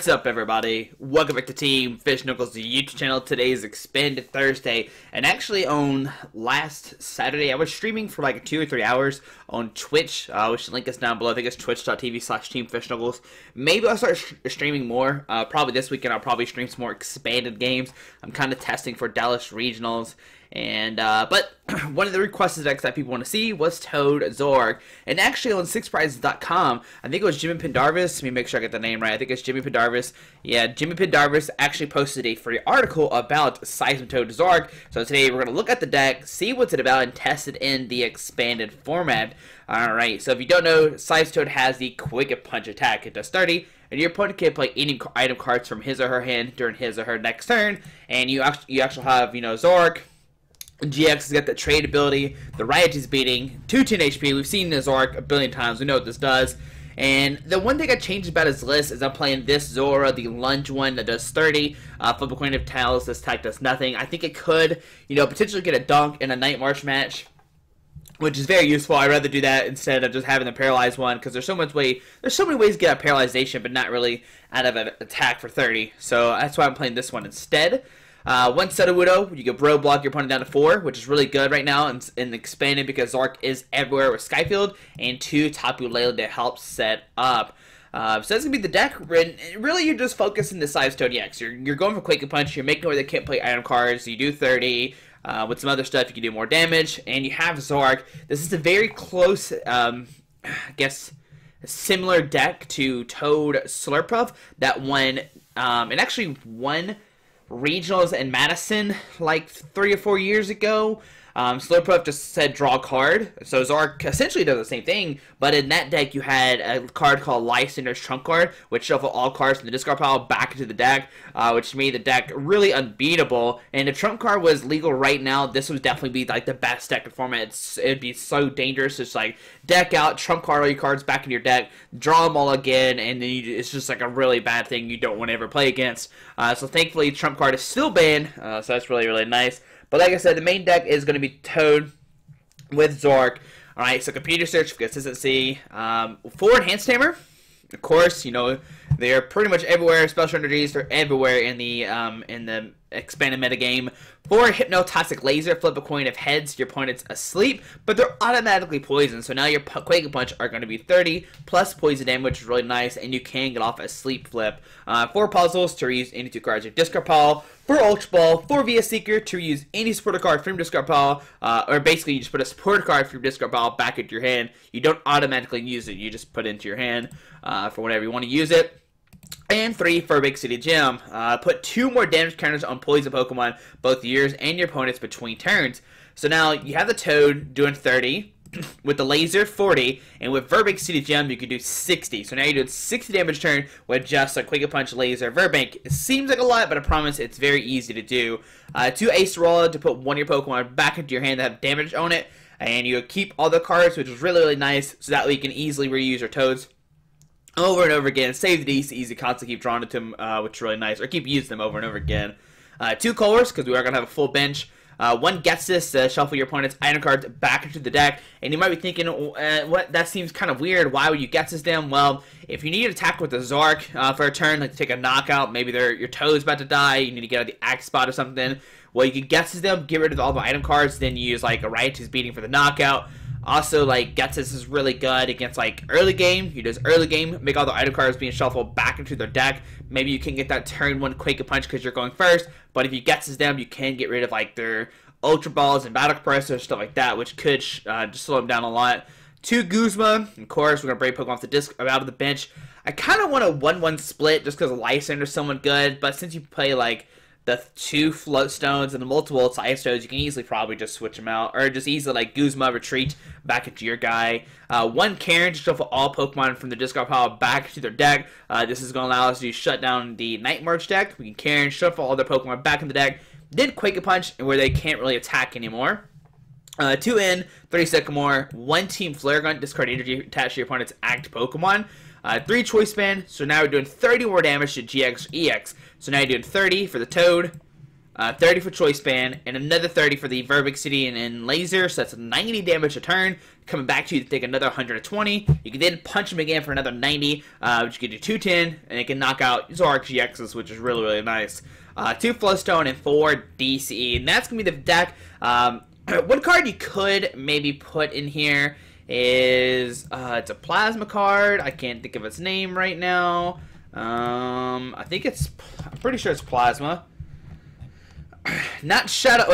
What's up, everybody? Welcome back to Team FISHKNUCKLES, the YouTube channel. Today is Expanded Thursday, and actually on last Saturday, I was streaming for like 2 or 3 hours on Twitch, which the link is down below. I think it's twitch.tv/TeamFishKnuckles. Maybe I'll start streaming more. Probably this weekend I'll probably stream some more expanded games. I'm kind of testing for Dallas Regionals. And, but one of the requested decks that people want to see was Toad Zoroark. And actually on SixPrizes.com, I think it was Jimmy Pendarvis. Let me make sure I get the name right. I think it's Jimmy Pendarvis. Yeah, Jimmy Pendarvis actually posted a free article about Seismitoad Zoroark. So today we're going to look at the deck, see what's it about, and test it in the expanded format. Alright, so if you don't know, Seismitoad has the Quick Punch attack. It does 30. And your opponent can play any item cards from his or her hand during his or her next turn. And you actually have, you know, Zoroark. GX has got the trade ability, the Riot is beating, 210 HP. We've seen this Zoroark a billion times. We know what this does. And the one thing I changed about his list is I'm playing this Zora, the lunge one that does 30. Flip a Coin of Tails, this attack does nothing. I think it could, you know, potentially get a dunk in a Night March match, which is very useful. I'd rather do that instead of just having the paralyzed one, because there's so many ways to get a paralyzation, but not really out of an attack for 30. So that's why I'm playing this one instead. One Sudowoodo, you can bro block your opponent down to 4, which is really good right now and expanded because Zoroark is everywhere with Skyfield, and 2 Tapu Lele to help set up. So that's going to be the deck. Really, you're just focusing the Seismitoad-EX. You're going for Quaking Punch, you're making where they can't play item cards, you do 30. With some other stuff, you can do more damage, and you have Zoroark. This is a very close, I guess, similar deck to Toad Slurpuff that won, and actually won regionals in Madison like 3 or 4 years ago. Slurpuff just said draw a card, so Zoroark essentially does the same thing, but in that deck you had a card called Lysander's Trump Card, which shuffle all cards from the discard pile back into the deck, which made the deck really unbeatable. And the Trump Card was legal right now. This would definitely be like the best deck in format. It'd be so dangerous. It's like deck out, Trump Card all your cards back in your deck, draw them all again, and then it's just like a really bad thing you don't want to ever play against. So thankfully Trump Card is still banned, so that's really, really nice. But like I said, the main deck is going to be Toad with Zoroark. Alright, so Computer Search for consistency. For Enhanced Hammer, of course, you know, they're pretty much everywhere. Special energies, they're everywhere in the expanded metagame. For Hypnotoxic Laser, flip a coin of heads, your opponent's asleep, but they're automatically poisoned. So now your Quaking Punch are going to be 30 plus poison damage, which is really nice, and you can get off a sleep flip. For puzzles, to reuse any 2 cards of discard pile. For Ultra Ball, for via Seeker, to reuse any supporter card from discard pile, or basically you just put a supporter card from discard pile back into your hand. You don't automatically use it, you just put it into your hand for whenever you want to use it. And 3 for Virbank City Gym. Put 2 more damage counters on poison Pokemon, both yours and your opponent's between turns. So now you have the Toad doing 30, with the Laser 40, and with Virbank City Gym you can do 60. So now you're doing 60 damage turn with just a Quick Punch Laser Virbank. It seems like a lot, but I promise it's very easy to do. 2 Acerola to put 1 of your Pokemon back into your hand that have damage on it, and you keep all the cards, which is really, really nice, so that way you can easily reuse your Toads over and over again. Save the easy constantly keep drawing to them, which is really nice, or keep using them over and over again. 2 Colress, because we are going to have a full bench. 1 Ghetsis to shuffle your opponent's item cards back into the deck. And you might be thinking, what? That seems kind of weird. Why would you Ghetsis them? Well, if you need to attack with the Zoroark for a turn, like to take a knockout, maybe your Toad's about to die, you need to get out of the axe spot or something. Well, you can Ghetsis them, get rid of all the item cards, then you use like a Riot is beating for the knockout. Also, like, Ghetsis is really good against, like, early game. You just early game, make all the item cards being shuffled back into their deck. Maybe you can get that turn 1 Quaking Punch because you're going first. But if you Ghetsis them, you can get rid of, like, their Ultra Balls and Battle Compressor, stuff like that, which could just slow them down a lot. 2 Guzma. Of course, we're going to break Pokemon off the disc out of the bench. I kind of want a 1-1 split just because Lysander's someone good. But since you play, like, the 2 Float Stones and the multiple Seismitoads, you can easily probably just switch them out. Or just easily, like, Guzma retreat back into your guy. 1 Karen to shuffle all Pokemon from the discard pile back into their deck. This is going to allow us to shut down the Night March deck. We can Karen, shuffle all their Pokemon back in the deck. Then Quaking Punch, where they can't really attack anymore. 2 in, 3 Sycamore, 1 Team Flare Gun, discard energy attached to your opponent's active Pokemon. 3 Choice Span, so now we're doing 30 more damage to GX EX. So now you're doing 30 for the Toad, 30 for Choice Band, and another 30 for the Virbank City and Laser, so that's 90 damage a turn. Coming back to you to take another 120. You can then punch him again for another 90, which can do 210, and it can knock out Zoroark-GXs, which is really, really nice. 2 Float Stone and 4 DCE, and that's going to be the deck. One card you could maybe put in here is, it's a Plasma card. I can't think of its name right now. I'm pretty sure it's Plasma. Not Shadow,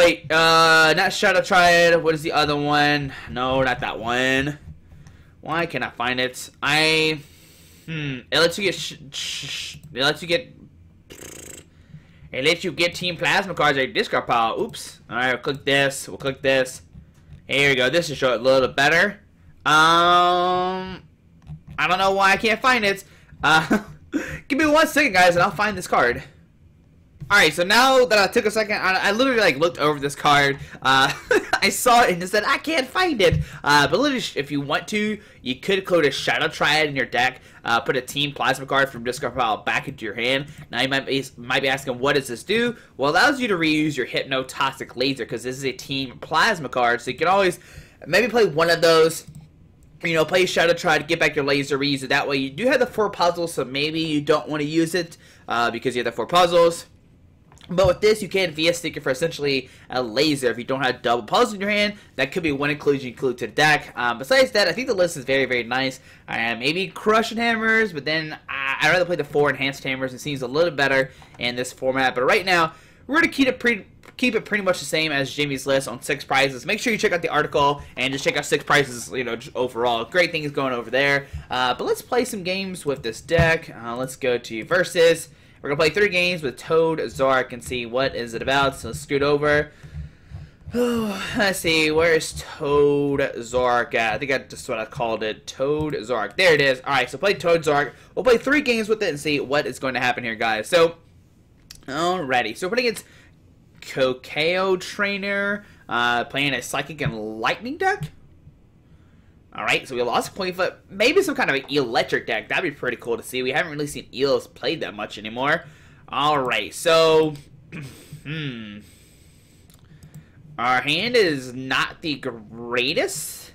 not Shadow Triad. What is the other one? No, not that one. Why can't I find it? It lets you get Team Plasma cards at your discard pile. Oops. Alright, we'll click this. We'll click this. Here we go. This should show it a little bit better. I don't know why I can't find it. Give me 1 second, guys, and I'll find this card. Alright, so now that I took a second, I literally like looked over this card. I saw it and just said, I can't find it. But literally, if you want to, you could include a Shadow Triad in your deck. Put a Team Plasma card from discard pile back into your hand. Now you might be asking, what does this do? Well, it allows you to reuse your Hypnotoxic Laser, because this is a Team Plasma card. So you can always maybe play one of those. You know, play Shadow Triad, get back your Laser, reuse it that way. You do have the 4 puzzles, so maybe you don't want to use it because you have the 4 puzzles. But with this, you can VS stick it for essentially a laser if you don't have double puzzles in your hand. That could be one inclusion you include to the deck. Besides that, I think the list is very, very nice. Maybe crushing hammers, but then I'd rather play the 4 enhanced hammers. It seems a little better in this format. But right now, we're going to keep it pretty much the same as Jimmy's list on 6 prizes. Make sure you check out the article and just check out 6 prizes, you know, just overall. Great things going over there. But let's play some games with this deck. Let's go to Versus. We're going to play 3 games with Toad Zoroark and see what is it about. So let's scoot over. Let's see, where's Toad Zoroark at? I think that's what I called it. Toad Zoroark. There it is. Alright, so play Toad Zoroark. We'll play 3 games with it and see what is going to happen here, guys. So, alrighty. So we're playing against Kokeo Trainer, playing a Psychic and Lightning deck. Alright, so we lost Point Flip. Maybe some kind of an electric deck. That'd be pretty cool to see. We haven't really seen eels played that much anymore. Alright, so... Our hand is not the greatest.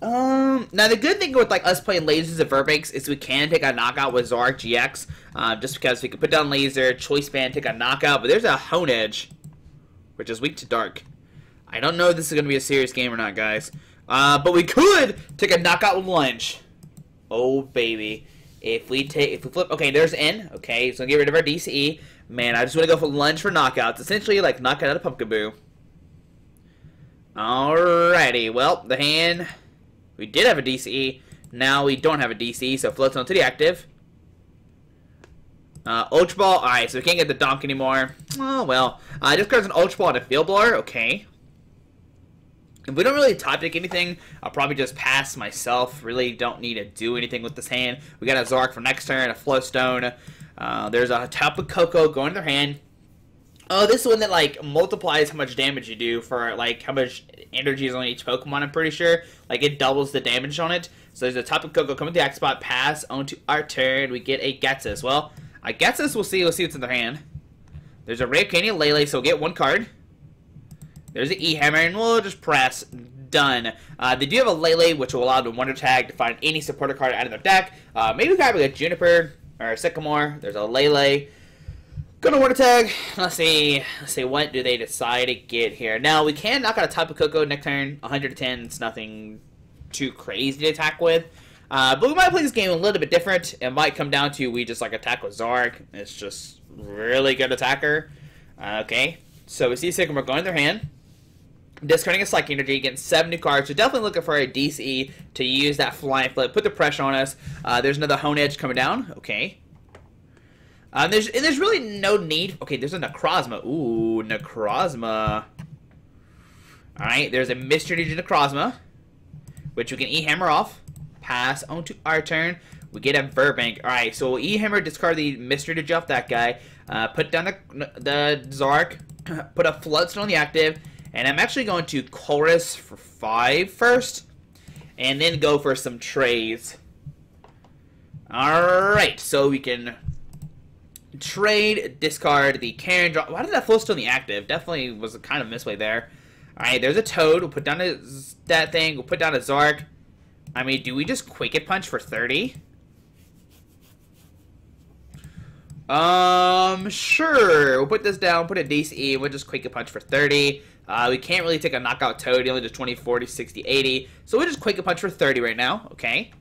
Now the good thing with like us playing lasers and Virbanks is we can take a knockout with Zoroark-GX. Just because we can put down laser, choice band, take a knockout. But there's a Hone Edge, which is weak to dark. I don't know if this is going to be a serious game or not, guys. But we could take a knockout with lunge. Oh baby. If we flip, okay, there's N. Okay, so get rid of our DCE. Man, I just want to go for lunge for knockouts. Essentially like knockout out of Pumpkaboo. Alrighty, well, the hand, we did have a DCE. Now we don't have a DCE, so Float Stone to the active. Ultra Ball, alright, so we can't get the donk anymore. Oh well. This card's an Ultra Ball and a Field Blower, okay. If we don't really top deck anything, I'll probably just pass myself. Really don't need to do anything with this hand. We got a Zoroark for next turn, a Float Stone. There's a Tapu Koko going to their hand. Oh, this is one that, like, multiplies how much damage you do for, like, how much energy is on each Pokemon, I'm pretty sure. Like, it doubles the damage on it. So there's a Tapu Koko coming to the X spot, pass onto our turn. We get a Ghetsis. Well, a Ghetsis, we'll see what's in their hand. There's a Rare Candy Lele, so we'll get 1 card. There's an E-Hammer, and we'll just press done. They do have a Lele, which will allow the Wonder Tag to find any supporter card out of their deck. Maybe grab like a Juniper or a Sycamore. There's a Lele. Go to Wonder Tag. Let's see, what do they decide to get here? Now, we can knock out a Tapu Koko next turn. 110, it's nothing too crazy to attack with. But we might play this game a little bit different. It might come down to we just like attack with Zoroark. It's just really good attacker. Okay, so we see Sycamore going in their hand. Discarding a Psychic Energy, getting 7 new cards. So definitely looking for a DCE to use that Flying Flip, put the pressure on us. There's another Hone Edge coming down. Okay. There's really no need. Okay, there's a Necrozma. Ooh, Necrozma. Alright, there's a Mystery Energy Necrozma, which we can E-Hammer off. Pass onto our turn. We get a Virbank. Alright, so we'll E-Hammer, discard the Mystery Energy off that guy. Put down the Zoroark. Put a Float Stone on the active. And I'm actually going to Colress for 5 first. And then go for some trades. Alright, so we can Trade, discard the Karen draw. Why did that Float Stone the active? Definitely was a kind of misplay there. Alright, there's a Toad. We'll put down that thing. We'll put down a Zoroark. I mean, do we just Quake Punch for 30? Sure. We'll put this down, put a DCE. We'll just Quake Punch for 30. We can't really take a knockout Toad. He only does 20, 40, 60, 80. So we'll just Quake Punch for 30 right now. Okay.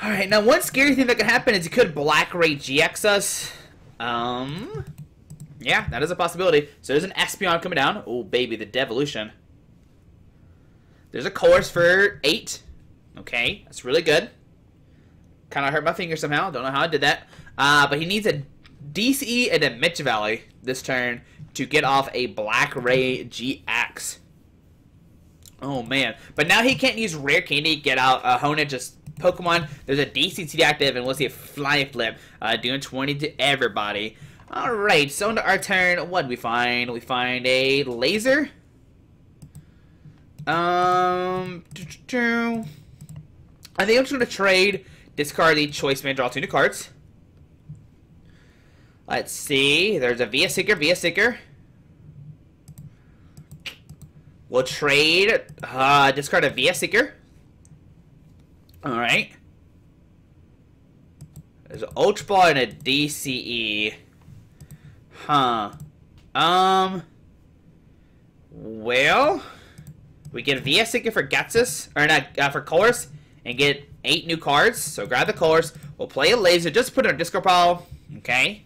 Alright, now one scary thing that could happen is he could Black Ray GX us. Yeah, that is a possibility. So there's an Espeon coming down. Oh, baby, the Devolution. There's a Colress for 8. Okay, that's really good. Kind of hurt my finger somehow. Don't know how I did that. But he needs a DCE and a Mitch Valley this turn to get off a Black Ray GX. Oh, man. But now he can't use Rare Candy, get out Honedge, just Pokemon. There's a DCT active, and we'll see a Flying Flip doing 20 to everybody. Alright, so into our turn, what do we find? We find a Laser. I think I'm just going to trade, discard the Choice Man, draw 2 new cards. Let's see, there's a VS Seeker. We'll trade, discard a VS Seeker. Alright. There's an Ultra Ball and a DCE. Huh. Well, we get a VS Seeker for Ghetsis, or not, for Colress, and get 8 new cards. So grab the Colress. We'll play a Laser, just put it in a discard pile. Okay.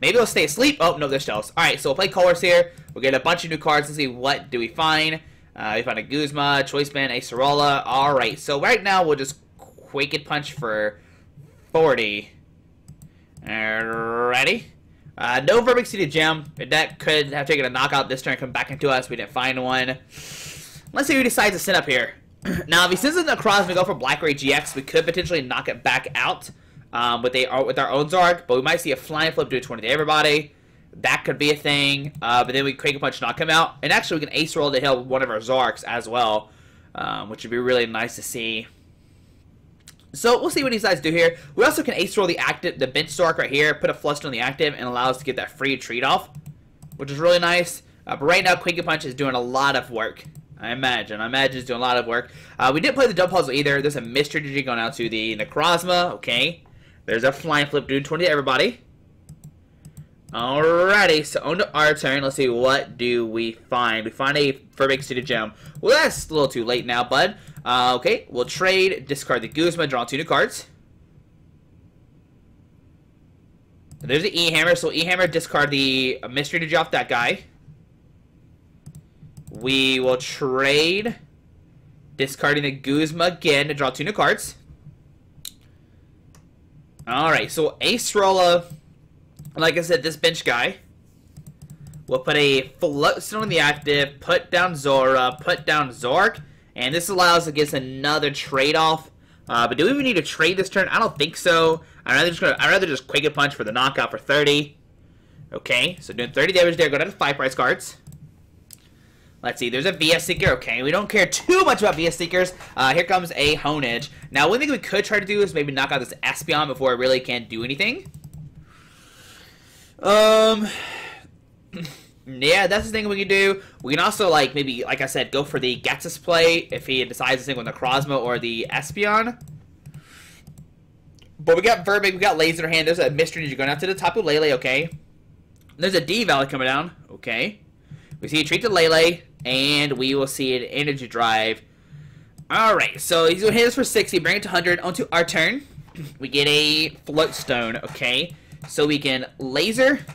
Maybe we'll stay asleep. Oh, no, there's shells. Alright, so we'll play Colress here. We'll get a bunch of new cards and see what do we find. We find a Guzma, Choice Band, Acerola. Alright, so right now we'll just Quake Punch for 40. Ready? No Virbank City Gym. That could have taken a knockout this turn, come back into us. We didn't find one. Let's see who decides to sit up here. Now, if he sends it across, we go for Black Ray GX. We could potentially knock it back out with our own Zoroark, but we might see a Flying Flip do 20 to everybody. That could be a thing. But then we Quake Punch, knock him out, and actually we can Ace Roll to heal one of our Zoroarks as well, which would be really nice to see. So we'll see what he decides to do here. We also can Ace Roll the bench Zoroark right here, put a Float Stone on the active, and allow us to get that free treat off, which is really nice. But right now, Quake Punch is doing a lot of work. I imagine it's doing a lot of work. We didn't play the double puzzle either. There's a Mystery Digi going out to the Necrozma. Okay. There's a Flying Flip doing 20 to everybody. Alrighty, so on to our turn. Let's see, what do we find? We find a Virbank City Gym. Well, that's a little too late now, bud. Okay, we'll trade, discard the Guzma, draw 2 new cards. There's the E-Hammer, so E-Hammer, discard the Mystery Digi off that guy. We will trade, discarding the Guzma again to draw 2 new cards. Alright, so Acerola, like I said, this bench guy. We'll put a Float Stone in the active, put down Zora, put down Zoroark, and this allows us to get us another trade-off. But do we even need to trade this turn? I don't think so. I'd rather just Quake Punch for the knockout for 30. Okay, so doing 30 damage there. Go down to 5 price cards. Let's see, there's a VS Seeker. Okay, we don't care too much about VS Seekers. Here comes a Honedge. Now, one thing we could try to do is maybe knock out this Espeon before it really can't do anything. Yeah, that's the thing we can do. We can also, like, maybe, like I said, go for the Ghetsis play if he decides to stick with the Necrozma or the Espeon. But we got Virbank, we got Laser Hand. There's a Mystery Ninja going out to the Tapu Lele, okay. There's a D-Valley coming down, okay. We see a Treat to Lele, and we will see an Energy Drive. Alright, so he's going to hit us for 60, bring it to 100. Onto our turn. We get a Float Stone, okay. So we can Laser.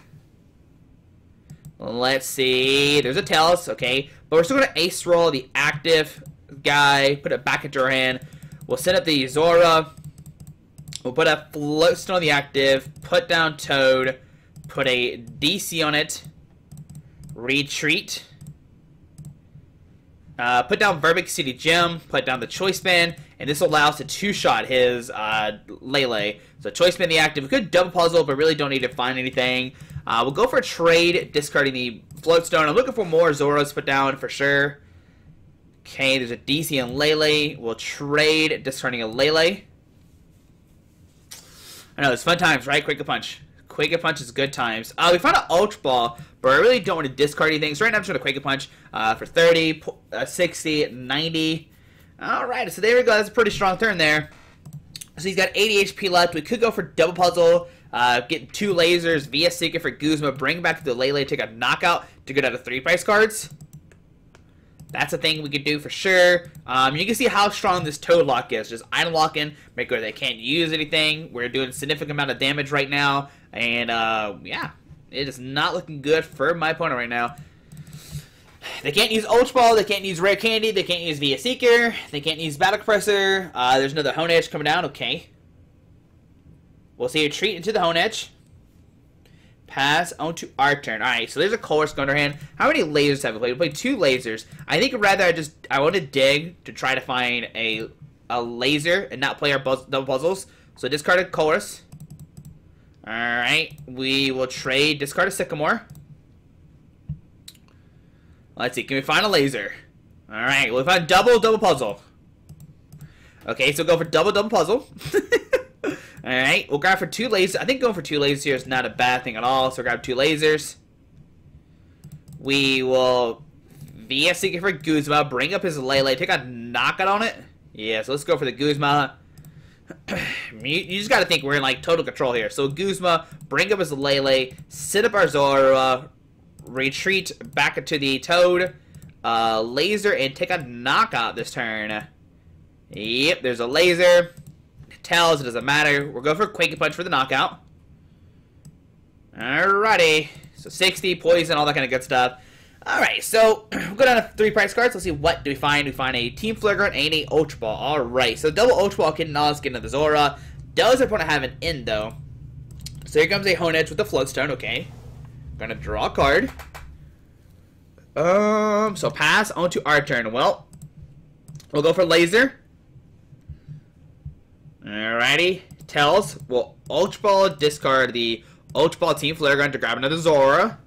Let's see. There's a Tails, okay. But we're still going to Ace Roll the active guy, put it back into our hand. We'll set up the Zora. We'll put a Float Stone on the active, put down Toad, put a DC on it, retreat, put down Virbank City Gym, put down the Choice Band, and this will allow us to two-shot his Lele. So Choice Band the active. We could double puzzle, but really don't need to find anything. We'll go for a trade, discarding the Float Stone. I'm looking for more Zoras put down for sure. Okay, there's a DC on Lele. We'll trade, discarding a Lele. I know, it's fun times, right? Quaking Punch. Quaking Punch is good times. We found an Ultra Ball, but I really don't want to discard anything. So right now I'm just going to Quaking Punch for 30, 60, 90. Alright, so there we go. That's a pretty strong turn there. So he's got 80 HP left. We could go for double puzzle, get 2 lasers via Seeker for Guzma, bring back the Lele, take a knockout to get out of 3 price cards. That's a thing we could do for sure. You can see how strong this Toad lock is. Just item lock in, make sure they can't use anything. We're doing a significant amount of damage right now. And, yeah, it is not looking good for my opponent right now. They can't use Ultra Ball, they can't use Rare Candy, they can't use Via Seeker, they can't use Battle Compressor. There's another Hone Edge coming down, okay. We'll see a treat into the Hone Edge. Pass on to our turn. Alright, so there's a Colress going to our hand. How many lasers have we played? We played 2 lasers. I think rather I want to dig to try to find a laser and not play our double puzzles. So discard a Colress. Alright, we will trade, discard a Sycamore. Let's see, can we find a laser? Alright, we'll find double puzzle. Okay, so go for double puzzle. Alright, we'll grab for 2 lasers. I think going for 2 lasers here is not a bad thing at all. So we'll grab 2 lasers. We will via Seeker for Guzma, bring up his Lele, take a knockout on it. Yeah, so let's go for the Guzma. You just gotta think we're in like total control here. So Guzma, bring up his Lele, sit up our Zorua, retreat back into the Toad, laser, and take a knockout this turn. Yep, there's a laser. Tells, it doesn't matter. We'll go for Quaking Punch for the knockout. Alrighty. So 60, poison, all that kind of good stuff. Alright, so we'll go down to 3 price cards. Let's see what do we find. We find a Team Flare Grunt and a Ultra Ball. Alright, so double Ultra Ball can get into the Zorua. Does our opponent have an in though? So here comes a Hone Edge with the Float Stone, okay. Gonna draw a card. So pass on to our turn. Well, we'll go for laser. Alrighty. Tells. We'll Ultra Ball, discard the Ultra Ball Team Flare Gun to grab another Zorua.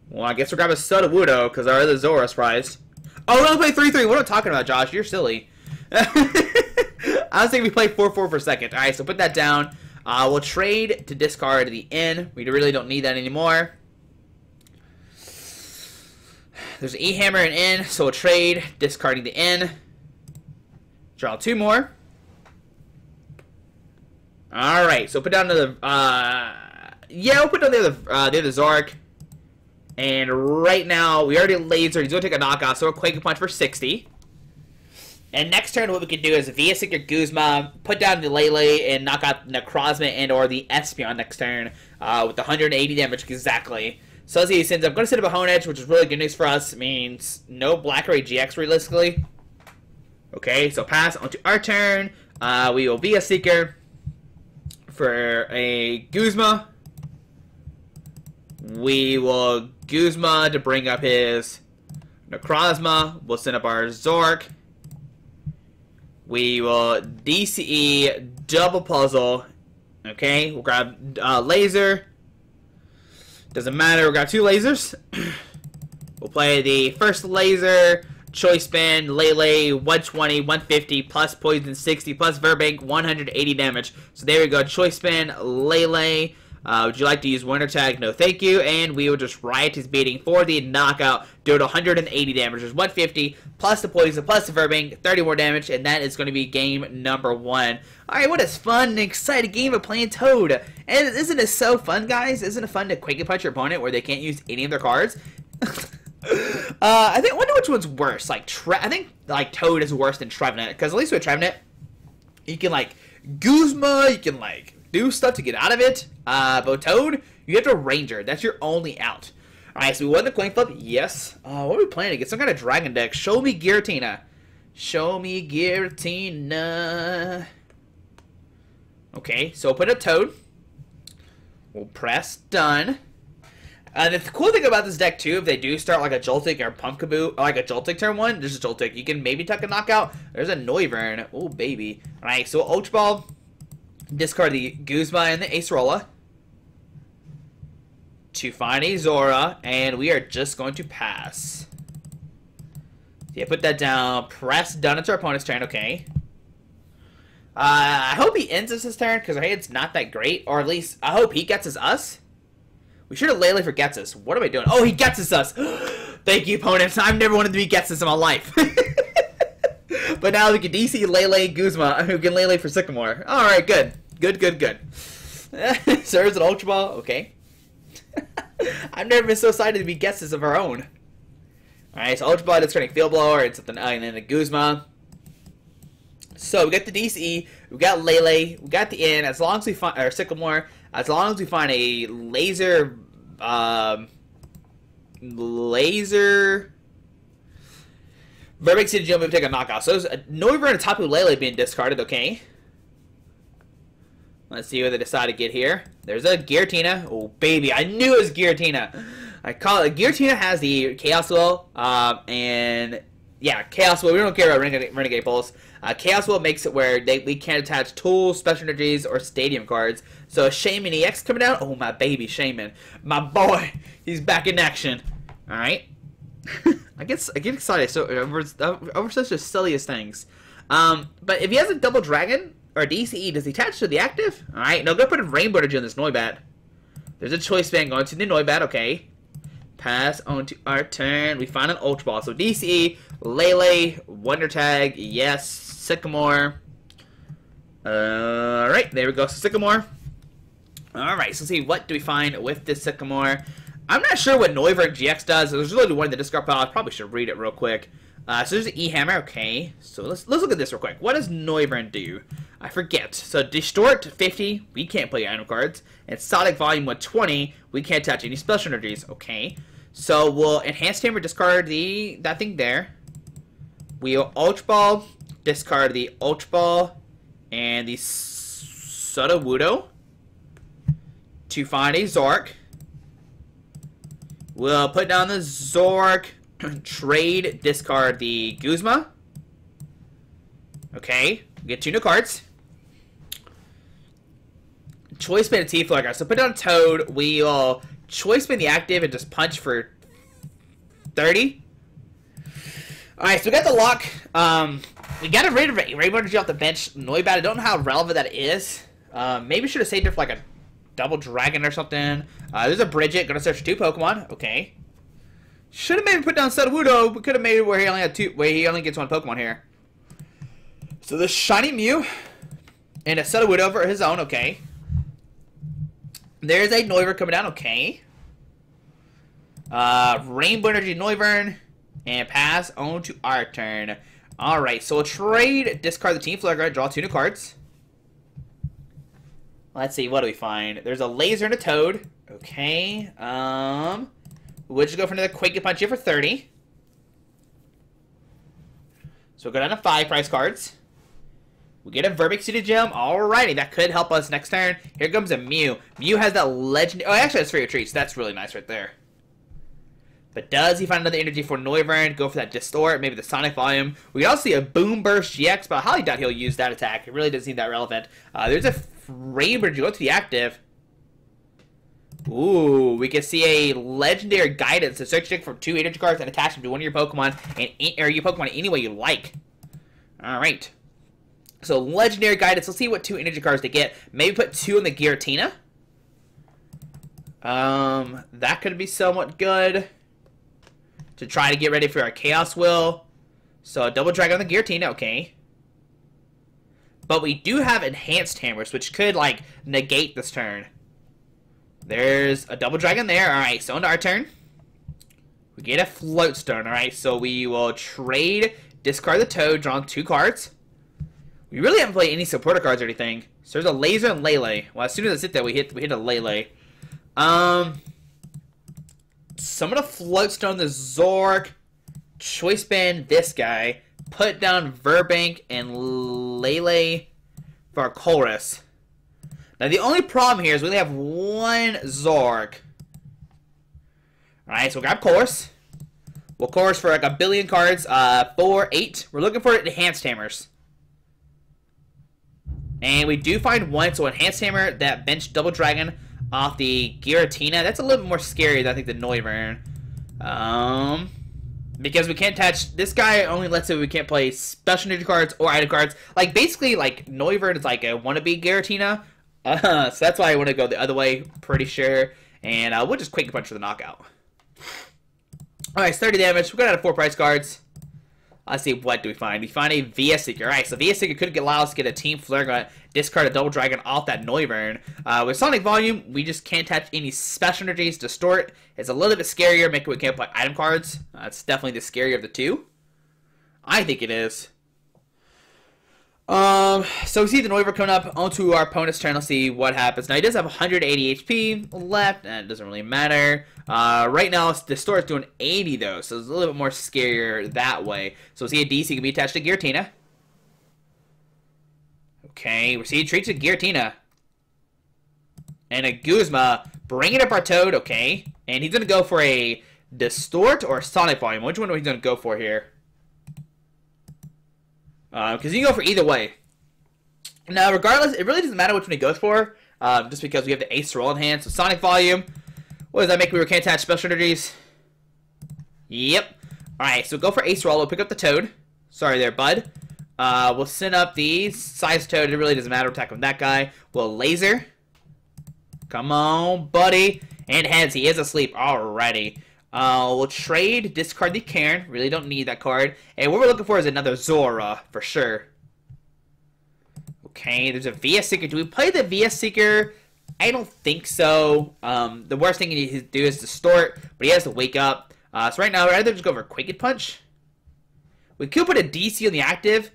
Well, I guess we'll grab a Sudowoodo because our other Zorua surprised. Oh, we're going to play 3-3. What am I talking about, Josh? You're silly. I was thinking we played 4-4 for a second. Alright, so put that down. We'll trade to discard the N. We really don't need that anymore. There's an E-Hammer and N, so we'll trade, discarding the N. Draw 2 more. Alright, so put down another, yeah, we'll put down the other Zoroark. And right now, we already lasered. He's going to take a knockout, so we'll Quaking Punch for 60. And next turn, what we can do is via Seeker Guzma, put down the Lele, and knock out Necrozma and or the Espeon next turn with 180 damage exactly. So let's see, since I'm going to set up a Hone Edge, which is really good news for us, means no Blackberry GX realistically. Okay, so pass onto our turn. We will via Seeker for a Guzma. We will Guzma to bring up his Necrozma. We'll send up our Zork. We will DCE double puzzle. Okay, we'll grab laser. Doesn't matter, we'll grab 2 lasers. We'll play the first laser. Choice Spin, Lele, 120, 150, plus Poison 60, plus Virbank, 180 damage. So there we go, Choice Spin, Lele. Would you like to use Winter Tag? No, thank you. And we will just riot his beating for the knockout. Do it 180 damage. There's 150, plus the Poison, plus the Virbank, 30 more damage, and that is going to be game number 1. Alright, what a fun and exciting game of playing Toad. And isn't it so fun, guys? Isn't it fun to Quaking Punch your opponent where they can't use any of their cards? I wonder which one's worse. Like, I think like Toad is worse than Trevenant, because at least with Trevenant, you can like Guzma, you can like do stuff to get out of it. But with Toad, you have to Ranger. That's your only out. Alright, so we won the coin flip. Yes. What are we playing against? Some kind of dragon deck. Show me Giratina. Show me Giratina. Okay, so we'll put a Toad. We'll press done. The cool thing about this deck, too, if they do start like a Joltik or Pumpkaboo, or like a Joltik turn 1, there's a Joltik. You can maybe tuck a knockout. There's a Noivern. Oh, baby. Alright, so Ultra Ball. Discard the Guzma and the Acerola to find a Zorua, and we are just going to pass. Yeah, put that down. Press done. It's our opponent's turn, okay. I hope he ends us this turn, because our hand's not that great. Or at least, I hope he gets us. We should have Lele for Ghetsis. What am I doing? Oh, he Ghetsis us! Thank you, opponents. I've never wanted to be Ghetsis in my life. But now we can DC Lele Guzma, who can Lele for Sycamore. Alright, good. Good. Serves an Ultra Ball. Okay. I've never been so excited to be Ghetsis of our own. Alright, so Ultra Ball, discarding Field Blower, and something, and then a Guzma. So we got the DCE, we got Lele, we got the N. As long as we find, or Sycamore, as long as we find a laser, Virbank City Gym, we take a knockout. So there's a Noivern and a Tapu Lele being discarded. Okay. Let's see what they decide to get here. There's a Giratina. Oh baby, I knew it was Giratina. I call it. Giratina has the Chaos Will, and yeah, Chaos Will. We don't care about Renegade Pulse. Chaos Will makes it where we can't attach tools, special energies, or stadium cards. So Shaman EX coming out. Oh my baby Shaman, my boy, he's back in action. All right. I get excited so over such the silliest things. But if he has a double dragon or a DCE, does he attach to the active? All right. No, go put a Rainbow Energy on this Noibat. There's a Choice Band going to the Noibat. Okay. Pass on to our turn. We find an Ultra Ball. So DCE, Lele, Wonder Tag, yes, Sycamore. Alright, there we go. So Sycamore. Alright, so let's see, what do we find with this Sycamore? I'm not sure what Zoroark-GX does. There's really one in the discard pile. I probably should read it real quick. So there's an E-Hammer. Okay, so let's look at this real quick. What does Noivern do? I forget. So Distort 50, we can't play item cards. And Sonic Volume 120, we can't touch any special energies. Okay. So we'll Enhanced Hammer, discard that thing there. We'll Ultra Ball, discard the Ultra Ball and the Sudowoodo to find a Zoroark. We'll put down the Zoroark, trade, discard the Guzma. Okay, we get 2 new cards. Choice Band a T-Flagger. So put down Toad. We'll Choice Band the active and just punch for 30. Alright, so we got the lock. We got a Rainbow Energy off the bench. Noibat, I don't know how relevant that is. Maybe should have saved it for like a double dragon or something. There's a Bridget. Gonna search for 2 Pokemon. Okay. Should have maybe put down Sudowoodo. We could have made it where he only had 2. Where he only gets 1 Pokemon here. So the Shiny Mew and a Sudowoodo for his own. Okay. There's a Noivern coming down. Okay. Rainbow Energy Noivern. And pass on to our turn. Alright, so we'll trade, discard the Team Flagger, draw 2 new cards. Let's see, what do we find? There's a Laser and a Toad. Okay. We'll just go for another Quaking Punch here for 30. So we'll go down to 5 price cards. We get a Virbank City Gym. Alrighty, that could help us next turn. Here comes a Mew. Mew has that legendary... Oh, actually, that's for your treats. That's really nice right there. But does he find another energy for Noivern? Go for that Distort, maybe the Sonic Volume. We can also see a Boom Burst GX, but I highly doubt he'll use that attack. It really doesn't seem that relevant. There's a Rainbow Energy. Go to the active. Ooh, we can see a Legendary Guidance. So search for 2 energy cards and attach them to one of your Pokemon, or your Pokemon any way you like. Alright. So Legendary Guidance. Let's see what 2 energy cards they get. Maybe put 2 in the Giratina. That could be somewhat good. To try to get ready for our Chaos Will. So a double dragon on the Giratina, okay. But we do have Enhanced Hammers, which could, like, negate this turn. There's a double dragon there. Alright, so on our turn. We get a Float Stone, alright. So we will trade, discard the Toad, draw 2 cards. We really haven't played any supporter cards or anything. So there's a Laser and Lele. Well, as soon as I sit there, we hit a Lele. So I'm going to Float Stone the Zoroark, Choice Band this guy, put down Virbank and Lele for our Colress. Now the only problem here is we only have 1 Zoroark. Alright, so we'll grab Colress. We'll Colress for like a billion cards, 4, 8. We're looking for Enhanced Hammers. And we do find 1, so Enhanced Hammer, that bench double dragon off the Giratina. That's a little bit more scary than I think the Noivern. Because we can't attach, this guy only lets it, we can't play special energy cards or item cards. Like, basically, like, Noivern is like a wannabe Giratina. So that's why I want to go the other way, pretty sure. And we'll just Quaking Punch for the knockout. Alright, 30 damage. We got out of 4 price cards. Let's see, what do we find? We find a VS Seeker. Alright, so VS Seeker could allow us to get a Team Flare Gun, discard a Double Dragon off that Noivern. With Sonic Volume, we just can't attach any special energies. Distort is a little bit scarier, making we can't play item cards. It's definitely the scarier of the two. I think it is. So we see the Noivern coming up onto our opponent's turn. Let's see what happens. Now, he does have 180 HP left, and it doesn't really matter. Right now, the store is doing 80, though, so it's a little bit more scarier that way. So we see a DC can be attached to Giratina. Okay, we see a treat to Giratina. And a Guzma, bringing up our Toad, okay. And he's going to go for a Distort or Sonic Volume. Which one are we going to go for here? Because you can go for either way. Now, regardless, it really doesn't matter which one he goes for, just because we have the Acerola in hand. So, Sonic Volume. What does that make? We can't attach special energies. Yep. Alright, so go for Acerola. We'll pick up the Toad. Sorry there, bud. We'll send up the Seismitoad. It really doesn't matter. We'll attack with that guy. We'll Laser. Come on, buddy. And heads. He is asleep already. We'll trade, discard the Cairn. Really don't need that card. And what we're looking for is another Zora, for sure. Okay, there's a VS Seeker. Do we play the VS Seeker? I don't think so. The worst thing he needs to do is Distort, but he has to wake up. So right now, I'd rather just go for Quaking Punch. We could put a DC on the active.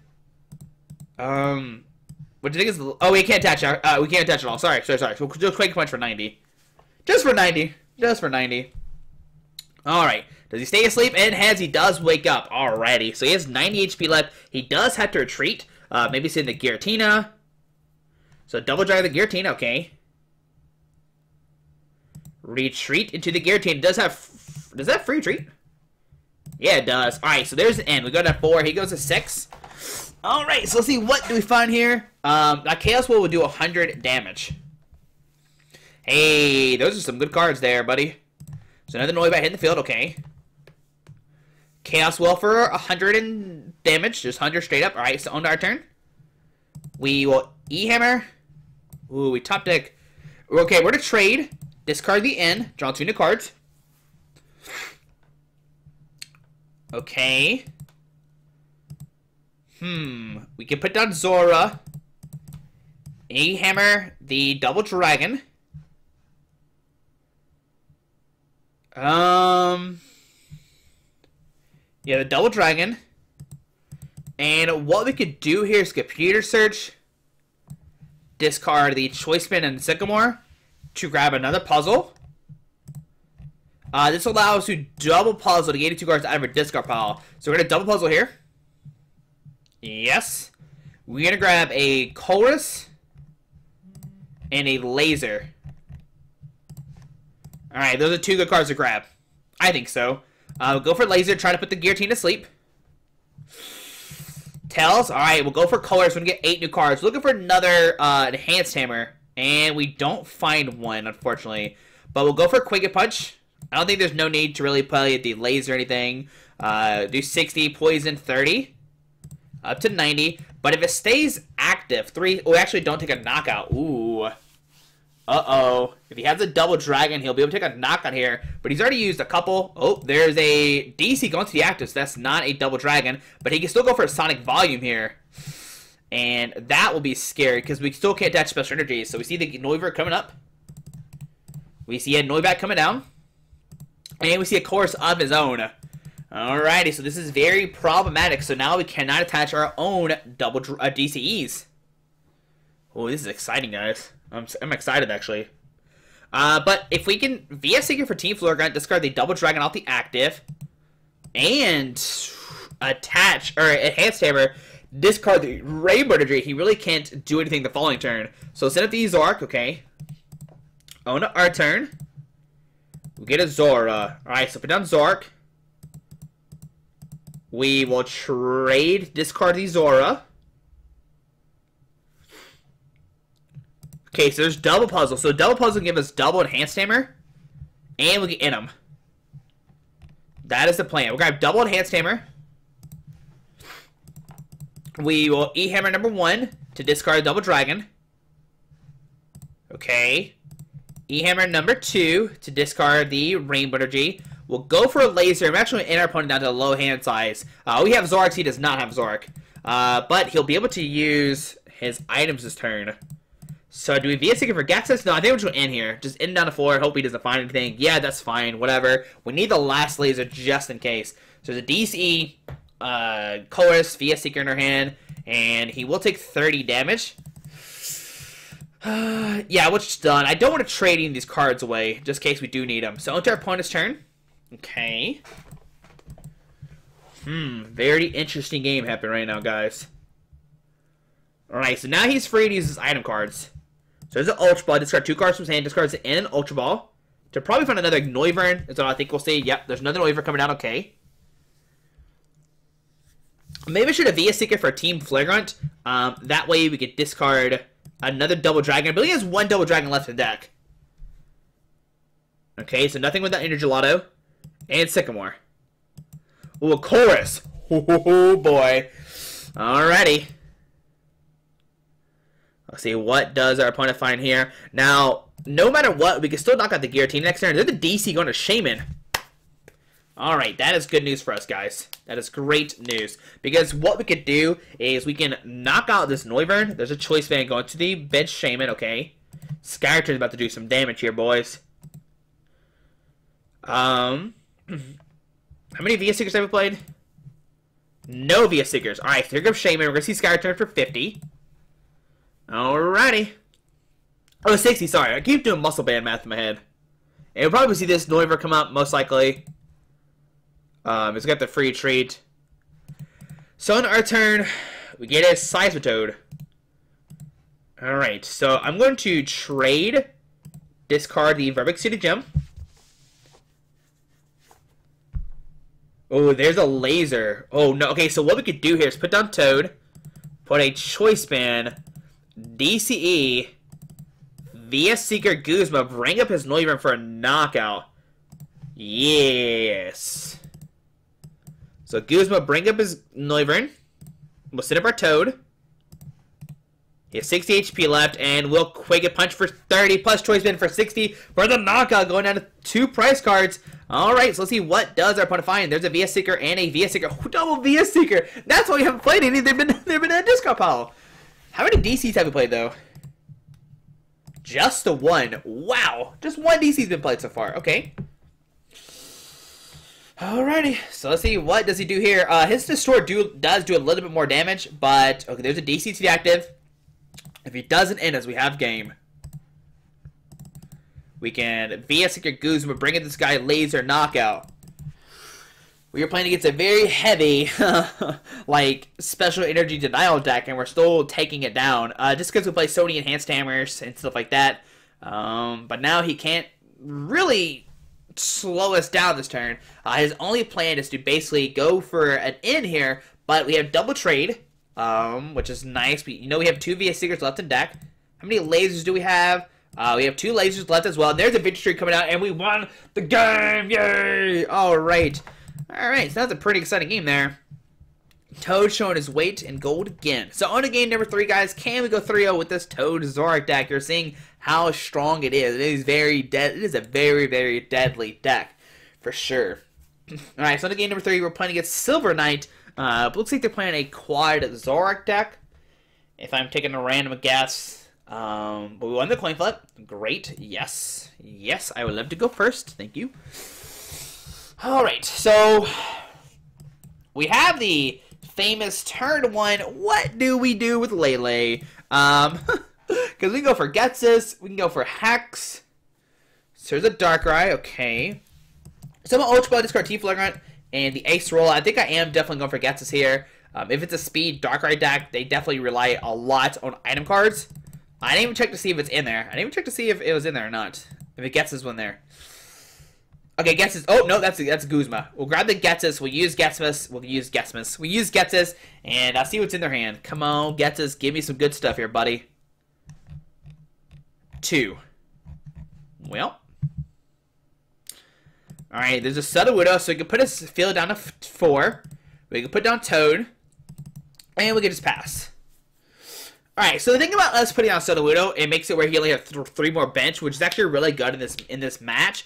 What do you think is the... Oh, we can't attach it. We can't attach it all. Sorry. So we'll do Quaking Punch for 90. Just for 90. Just for 90. Alright, does he stay asleep? And heads, he does wake up. Alrighty, so he has 90 HP left. He does have to retreat. Maybe send the Giratina. So double drive the Giratina, okay. Retreat into the Giratina. Does that free retreat? Yeah, it does. Alright, so there's the end. We go to 4. He goes to 6. Alright, so let's see. What do we find here? That Chaos Will do 100 damage. Hey, those are some good cards there, buddy. So another Noibat hitting the field, okay. Chaos Will for 100 damage, just 100 straight up. Alright, so on to our turn. We will E-Hammer. Ooh, we top deck. Okay, we're to trade. Discard the N. Draw 2 new cards. Okay. We can put down Zora. E-Hammer the Double Dragon. Yeah, the Double Dragon. And what we could do here is Computer Search. Discard the Choice Spin and Sycamore to grab another puzzle. This allows us to double puzzle to get 82 cards out of our discard pile. So we're going to double puzzle here. Yes. We're going to grab a Colress and a Laser. Alright, those are 2 good cards to grab. I think so. We'll go for Laser, try to put the Giratina to sleep. Tails, alright, we'll go for Colors. We're going to get 8 new cards. We're looking for another Enhanced Hammer. And we don't find one, unfortunately. But we'll go for Quaking Punch. I don't think there's no need to really play the Laser or anything. Do 60, Poison 30. Up to 90. But if it stays active, 3... Oh, we actually don't take a knockout. Ooh. Uh-oh. If he has a Double Dragon, he'll be able to take a knockout here. But he's already used a couple. Oh, there's a DC going to the active, so that's not a Double Dragon. But he can still go for a Sonic Volume here. And that will be scary, because we still can't attach special energies. So we see the Noivern coming up. We see a Noibat coming down. And we see a Colress of his own. Alrighty, so this is very problematic. So now we cannot attach our own double DCEs. Oh, this is exciting, guys. I'm excited, actually. But if we can VS Seeker for Team Flare Grunt, discard the Double Dragon off the active, and attach, or Enhanced Hammer, discard the Rainbow Energy, he really can't do anything the following turn. So send up the Zoroark, okay. On our turn, we get a Zora. Alright, so put down Zoroark. We will trade, discard the Zora. Okay, so there's double puzzle. So double puzzle will give us double Enhanced Hammer, and we get in him. That is the plan. We'll grab double Enhanced Hammer. We will E-Hammer number 1 to discard Double Dragon. Okay. E-Hammer number 2 to discard the Rainbow Energy. We'll go for a Laser. I'm actually in our opponent down to a low hand size. We have Zoroark, he does not have Zoroark. But he'll be able to use his items this turn. So do we VS Seeker for Ghetsis? No, I think we're just going to end here. Just end down the floor. Hope he doesn't find anything. Yeah, that's fine. Whatever. We need the last Laser just in case. So the DC, Colress, VS Seeker in our hand. And he will take 30 damage. Yeah, we're just done. I don't want to trade any of these cards away, just in case we do need them. So onto our opponent's turn. Okay. Very interesting game happening right now, guys. Alright, so now he's free to use his item cards. So there's an Ultra Ball. Discard 2 cards from his hand. Discards it in an Ultra Ball. To probably find another Noivern. That's what I think we'll see. Yep, there's another Noivern coming down. Okay. Maybe I should have VS Seeker for Team Flagrant. That way we could discard another Double Dragon. I believe he has 1 Double Dragon left in the deck. Okay, so nothing with that Energy Lotto. And Sycamore. Ooh, a Chorus. Oh boy. Alrighty. Let's see, what does our opponent find here? Now, no matter what, we can still knock out the Guillotine next turn. There's the DC going to Shaman. Alright, that is good news for us, guys. That is great news. Because what we could do is we can knock out this Noivern. There's a Choice Band going to the bench Shaman, okay. Skyturn's about to do some damage here, boys. How many VS Seekers have we played? No VS Seekers. Alright, here comes Shaman. We're going to see Skyturn for 50. Alrighty. Oh, 60, sorry. I keep doing muscle band math in my head. And we'll probably see this Noivern come up, most likely. It's got the free treat. So on our turn, we get a Seismitoad. Alright, so I'm going to trade, discard the Virbank City Gym. Oh, there's a Laser. Oh, no. Okay, so what we could do here is put down Toad, put a Choice Band, DCE, VS Seeker Guzma, bring up his Noivern for a knockout. Yes. So Guzma, bring up his Noivern. We'll set up our Toad. He has 60 HP left, and we'll Quaking Punch for 30, plus Choice Band for 60 for the knockout, going down to 2 prize cards. Alright, so let's see what does our opponent find. There's a VS Seeker and a VS Seeker. Double VS Seeker! That's why we haven't played any. They've been in a discard pile. How many DCs have we played, though? Just the 1. Wow. Just 1 DC's been played so far. Okay. Alrighty. So let's see. What does he do here? His Distort does do a little bit more damage, but... Okay, there's a DC to the active. If he doesn't end us, we have game. We can VS Seeker Guzma, bring in this guy Laser knockout. We are playing against a very heavy, like, special energy denial deck, and we're still taking it down. Just because we play so many Enhanced Hammers and stuff like that. But now he can't really slow us down this turn. His only plan is to basically go for an in here, but we have double trade, which is nice. We have 2 VS Seekers left in deck. How many lasers do we have? We have 2 lasers left as well. There's a victory streak coming out, and we won the game! Yay! Alright. Alright, so that's a pretty exciting game there. Toad showing his weight in gold again. So on to game number 3, guys. Can we go 3-0 with this Toad Zoroark deck? You're seeing how strong it is. It is very dead. It is a very, very deadly deck. For sure. Alright, so on to game number 3, we're playing against Silver Knight. Looks like they're playing a quad Zoroark deck. If I'm taking a random guess. But we won the coin flip. Great. Yes. Yes, I would love to go first. Thank you. Alright, so we have the famous turn 1. What do we do with Lele? Because we can go for Ghetsis, we can go for Hex. So there's a Darkrai, okay. So I'm going to Ultra Ball, discard Team Flagrant, and the Acerola. I think I am definitely going for Ghetsis here. If it's a speed Darkrai deck, they definitely rely a lot on item cards. I didn't even check to see if it's in there. I didn't even check to see if it was in there or not. If it gets this one there. Okay, Ghetsis. Oh, no, that's Guzma. We'll grab the Ghetsis. We'll use Ghetsis. We'll use Ghetsis, and I'll see what's in their hand. Come on, Ghetsis. Give me some good stuff here, buddy. 2. Well. Alright, there's a Sudowoodo, so we can put his field down to 4. We can put down Toad. And we can just pass. Alright, so the thing about us putting on Sudowoodo, it makes it where he only has 3 more bench, which is actually really good in this match.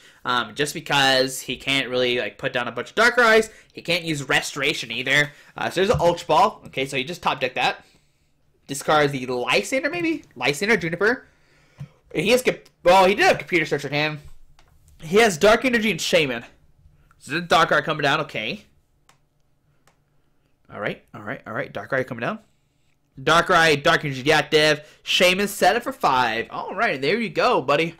Just because he can't really like put down a bunch of Darkrai's. He can't use Restoration either. So there's an Ultra Ball. Okay, so you just top deck that. Discards the Lysander, maybe? Lysander, Juniper. He has, well, he did have Computer Search in hand. He has Dark Energy and Shaman. So the Darkrai coming down, okay. Alright. Darkrai coming down. Darkrai, Dark Energy active. Shaman set up for 5. Alright, there you go, buddy.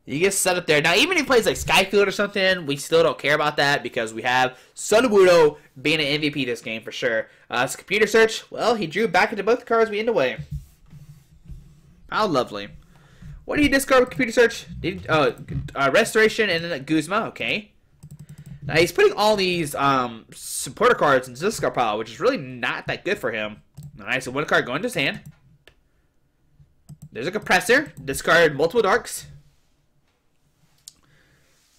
You get set up there. Now, even if he plays like Skyfield or something, we still don't care about that because we have Sudowoodo being an MVP this game for sure. So Computer Search, well, he drew back into both the cards we end away. How lovely. What did he discard with Computer Search? Restoration and then Guzma, okay. Now he's putting all these supporter cards into this discard pile, which is really not that good for him. Alright, so 1 card going to his hand. There's a Compressor. Discard multiple Darks.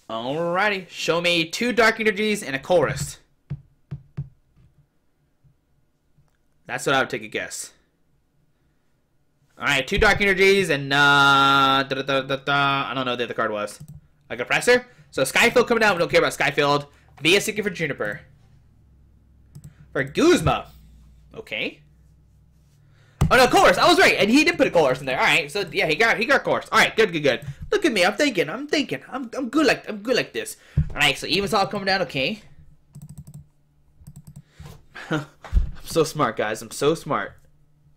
Alrighty. Show me 2 Dark Energies and a Colress. That's what I would take a guess. Alright, 2 Dark Energies and I don't know what the other card was. A Compressor. So Skyfield coming down, we don't care about Skyfield. Via Seeker for Juniper. For Guzma. Okay. Oh no, Colorless. I was right, and he did put a Colorless in there. Alright, so yeah, he got Colorless. Alright, good. Look at me, I'm thinking. I'm good like this. Alright, so even saw coming down, okay. I'm so smart, guys. I'm so smart.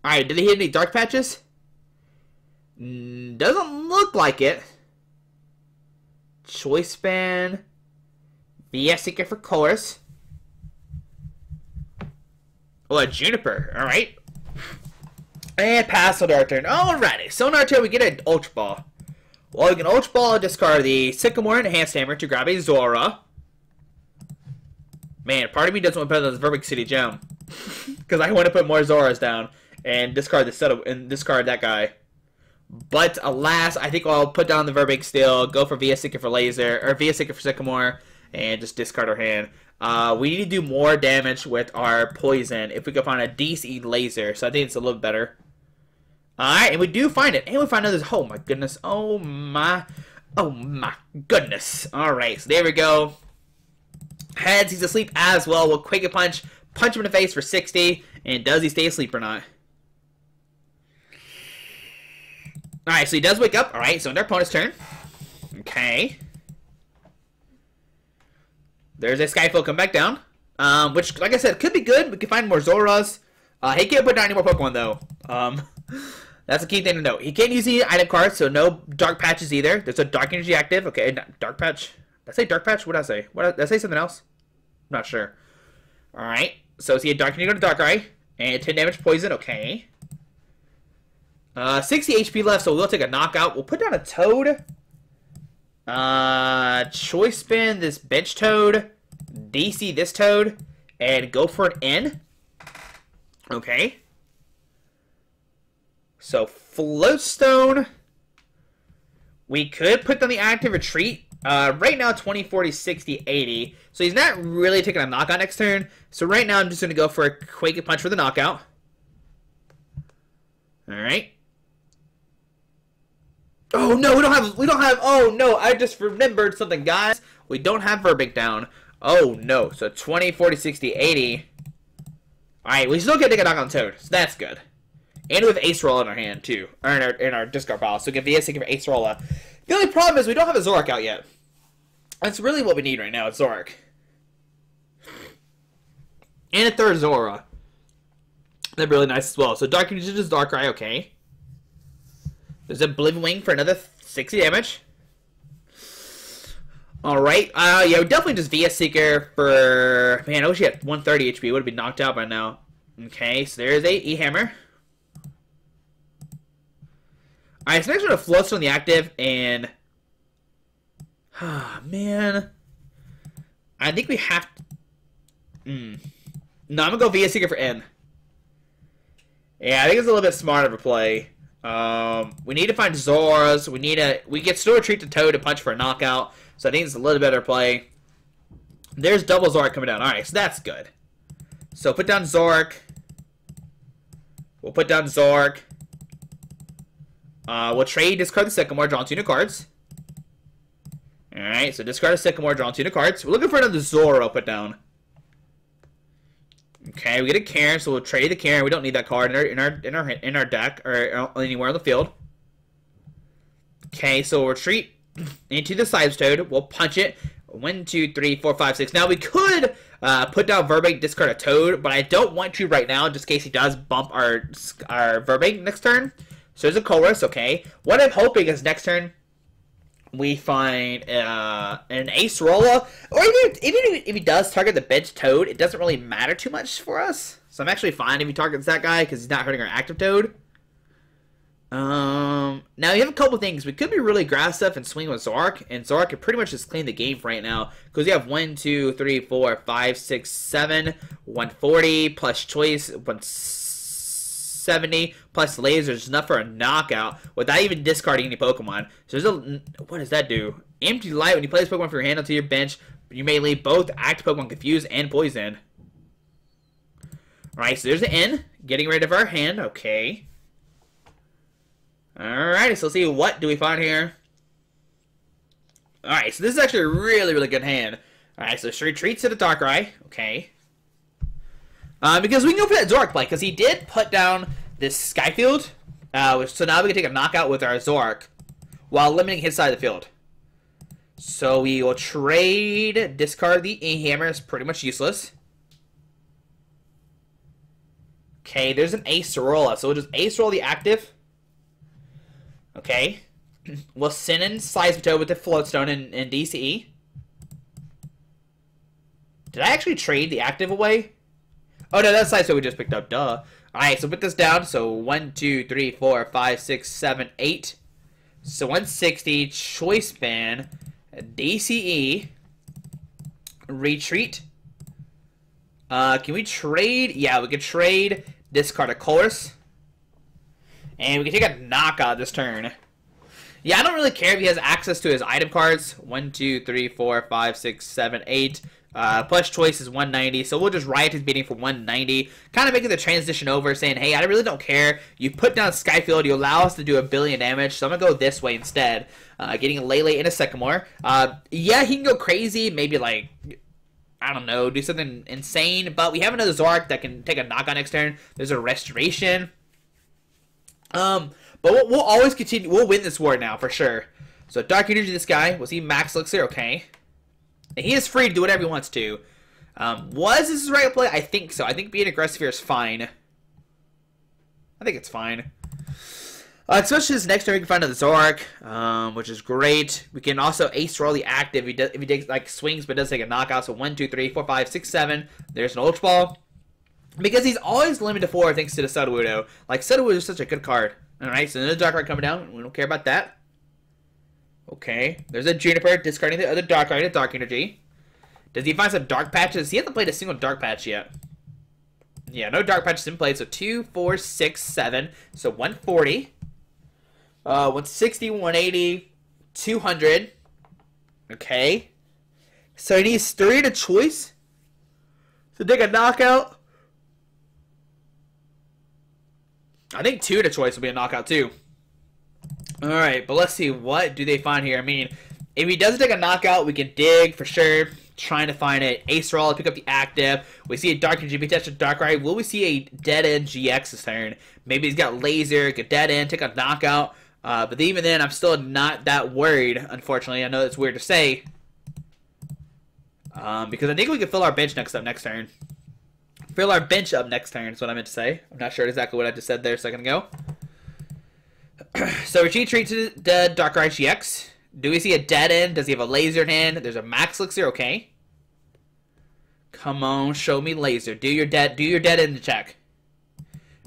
Alright, did he hit any dark patches? Doesn't look like it. Choice Span. VS Seeker for Colress. Oh, a Juniper. Alright. And pass on our turn. Alrighty. So on our turn, we get an Ultra Ball. Well, we can Ultra Ball and discard the Sycamore Enhanced Hammer to grab a Zorua. Man, part of me doesn't want to put on this Virbank City Gym. Because I want to put more Zoras down and discard the setup and discard that guy. But alas, I think I'll put down the Virbank still, go for VS Seeker for Laser, or VS Seeker for Sycamore, and just discard our hand. We need to do more damage with our Poison if we can find a DC Laser, so I think it's a little better. Alright, and we do find it, and we find another, oh my goodness, oh my goodness. Alright, so there we go. Heads, he's asleep as well. We'll Quaking Punch him in the face for 60, and does he stay asleep or not? Alright, so he does wake up. Alright, so on their opponent's turn. Okay. There's a Skyfield come back down. Which, like I said, could be good. We can find more Zoras. He can't put down any more Pokemon, though. That's a key thing to note. He can't use the item cards, so no Dark Patches either. There's a Dark Energy active. Okay, Dark Patch. Did I say Dark Patch? What did I say? Did I say something else? I'm not sure. Alright, so see a Dark Energy go to Darkrai. And 10 damage Poison. Okay. 60 HP left, so we'll take a knockout. We'll put down a Toad. Choice Spin this Bench Toad. DC this Toad. And go for an N. Okay. So, Float Stone. We could put down the Active Retreat. Right now, 20, 40, 60, 80. So he's not really taking a knockout next turn. So right now, I'm just going to go for a Quaking Punch for the knockout. Alright. Oh no, we don't have, oh no, I just remembered something, guys. We don't have Virbank down. Oh no, so 20, 40, 60, 80. Alright, we still can't take a knock on Toad, so that's good. And we have Acerola in our hand, too. Or in our discard pile, so we can VS Seeker for Acerola. The only problem is we don't have a Zoroark out yet. That's really what we need right now, it's Zoroark. And a third Zorua. They're really nice as well. So Dark Energy is Darkrai, okay. There's a Oblivion Wing for another 60 damage. Alright, yeah, we definitely just VS Seeker for... Man, I wish he had 130 HP. Would have been knocked out by now. Okay, so there's a E-Hammer. Alright, so next we're going to Float Stone the active, and... Ah, man. I think we have to... No, I'm going to go VS Seeker for N. Yeah, I think it's a little bit smarter of a play. We need to find Zoras. We can still retreat to Toad to punch for a knockout. So I think it's a little better play. There's double Zoroark coming down. Alright, so that's good. So put down Zoroark. We'll put down Zoroark. We'll trade, discard the Sycamore, draw 2 new cards. Alright, so discard a Sycamore, draw 2 new cards. We're looking for another Zoro put down. Okay, we get a Karen, so we'll trade the Karen. We don't need that card in our deck or anywhere on the field. Okay, so we'll retreat into the Seismitoad. We'll punch it. 1, 2, 3, 4, 5, 6. Now we could put down Virbank, discard a Toad, but I don't want to right now, just in case he does bump our Virbank next turn. So there's a Colress. Okay. What I'm hoping is next turn we find an Acerola, or even if he does target the bench Toad, it doesn't really matter too much for us. So I'm actually fine if he targets that guy because he's not hurting our active Toad. Now you have a couple things. We could be really aggressive and swing with Zoroark, and Zoroark can pretty much just clean the game for right now because you have 1, 2, 3, 4, 5, 6, 7, 140 plus choice 170 plus lasers is enough for a knockout without even discarding any Pokemon. So there's a what does that do? Empty light when you play this Pokemon from your hand onto your bench. You may leave both active Pokemon confused and poisoned. Alright, so there's the N. Getting rid of our hand. Okay. Alright, so let's see what do we find here. Alright, so this is actually a really, really good hand. Alright, so she retreats to the Darkrai. Okay. Because we can go for that Zoroark play, because he did put down this Skyfield. So now we can take a knockout with our Zoroark while limiting his side of the field. So we will trade, discard the E-Hammer. It's pretty much useless. Okay, there's an Acerola. So we'll just Acerola the active. Okay. We'll send in Seismitoad with the Float Stone and DCE. Did I actually trade the active away? Oh no, that's Seismitoad we just picked up. Duh. Alright, so put this down. So 1, 2, 3, 4, 5, 6, 7, 8. So 160. Choice Band. DCE. Retreat. Can we trade? Yeah, we can trade. Discard a Colress. And we can take a knockout this turn. Yeah, I don't really care if he has access to his item cards. 1, 2, 3, 4, 5, 6, 7, 8. Plus choice is 190, so we'll just riot his beating for 190. Kind of making the transition over, saying, hey, I really don't care. You put down Skyfield, you allow us to do 1 billion damage, so I'm going to go this way instead. Getting a Lele and a Sycamore. Yeah, he can go crazy, maybe like, I don't know, do something insane. But we have another Zoroark that can take a knockout next turn. There's a Restoration. But we'll always continue. We'll win this war now, for sure. So, Dark Energy this guy. Was he Max Elixir? Okay. And he is free to do whatever he wants to. Was this the right play? I think so. I think being aggressive here is fine. I think it's fine. Especially this next turn, we can find another Zoroark, which is great. We can also Acerola the active if he takes, like, swings but does take a knockout. So 1, 2, 3, 4, 5, 6, 7. There's an Ultra Ball. Because he's always limited to 4 thanks to the Sudowoodo. Like, Sudowoodo is such a good card. Alright, so another Darkrai coming down. We don't care about that. Okay. There's a Juniper discarding the other Darkrai to Dark Energy. Does he find some Dark Patches? He hasn't played a single Dark Patch yet. Yeah, no Dark Patches in play. So 2, 4, 6, 7. So 140. 160, 180, 200. Okay. So he needs 3 to choice. So take a knockout. I think 2 to choice will be a knockout too. Alright, but let's see. What do they find here? I mean, if he doesn't take a knockout, we can dig for sure. Trying to find an Acerola, pick up the active. We see a Dark Energy, attach to Darkrai. Will we see a Dead End GX this turn? Maybe he's got Laser, get Dead End, take a knockout. But even then, I'm still not that worried, unfortunately. I know it's weird to say. Because I think we can fill our bench next turn. Fill our bench up next turn is what I meant to say. I'm not sure exactly what I just said there a second ago. So retreat to the Darkrai GX. Do we see a Dead End? Does he have a Laser in hand? There's a Max Elixir. Okay. Come on, show me Laser. Do your Dead End check.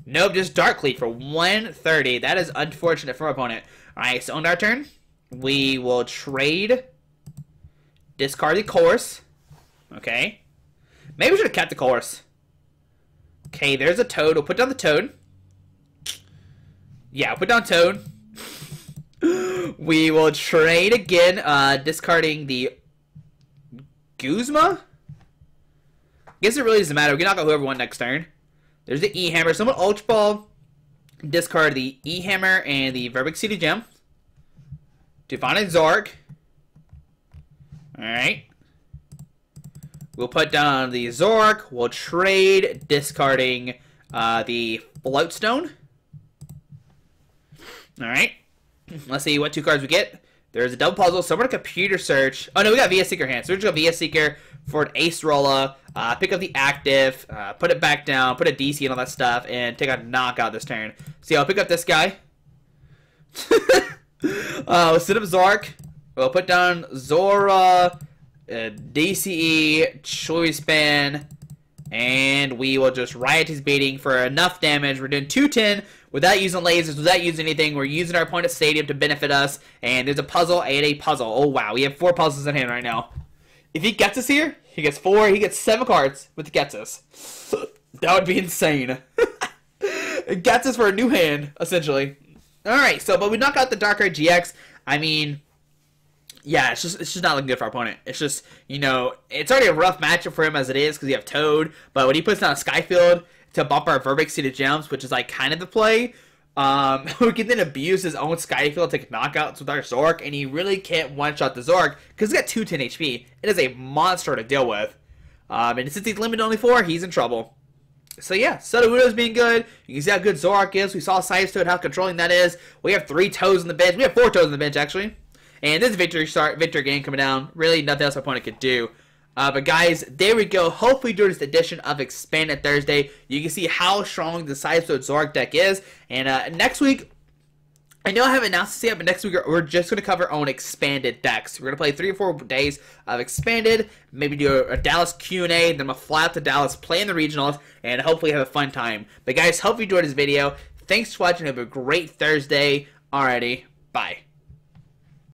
Nope, just Dark Cleat for 130. That is unfortunate for our opponent. Alright, so on our turn, we will trade. Discard the Colress. Okay. Maybe we should have kept the Colress. Okay, there's a Toad. We'll put down the Toad. Yeah, put down Toad. We will trade again, discarding the Guzma. Guess it really doesn't matter. We can knock out whoever won next turn. There's the E-Hammer. Someone Ultra Ball. Discard the E-Hammer and the Virbank City Gym. To find a Zoroark. Alright. We'll put down the Zoroark. We'll trade, discarding the Float Stone. Alright. Let's see what 2 cards we get. There's a double puzzle. Someone Computer Search. Oh no, we got VS Seeker hand. So we're just going to VS Seeker for an Acerola. Pick up the active. Put it back down. Put a DC and all that stuff. And take a knockout this turn. See, I'll pick up this guy. We'll set up Zoroark. We'll put down Zora, DCE, Choice Span, and we will just riot his beating for enough damage. We're doing 210 without using lasers, without using anything. We're using our opponent's stadium to benefit us, and there's a puzzle and a puzzle. Oh wow, we have 4 puzzles in hand right now. If he gets us here, he gets 4. He gets 7 cards with the Ghetsis. That would be insane. It gets us for a new hand, essentially. Alright, so, but we knock out the Zoroark-GX. I mean, yeah, it's just not looking good for our opponent. It's just, you know, it's already a rough matchup for him as it is because you have Toad. But when he puts down a Skyfield to bump our Virbank City Gems, which is like kind of the play, we can then abuse his own Skyfield to take knockouts with our Zoroark, and he really can't one-shot the Zoroark because he's got 210 HP. It is a monster to deal with. And since he's limited to only 4, he's in trouble. So yeah, Sudowoodo's being good. You can see how good Zoroark is. We saw Seismitoad, how controlling that is. We have 3 toes on the bench. We have 4 toes on the bench, actually. And this is victory game coming down. Really, nothing else my opponent could do. But guys, there we go. Hopefully during this edition of Expanded Thursday, you can see how strong the Seismitoad Zoroark deck is. And next week, I know I haven't announced this yet, but next week we're just going to cover our own expanded decks. We're going to play 3 or 4 days of expanded, maybe do a Dallas Q&A, then I'm going to fly out to Dallas, play in the regionals, and hopefully have a fun time. But guys, hope you enjoyed this video. Thanks for watching. Have a great Thursday. Alrighty, bye.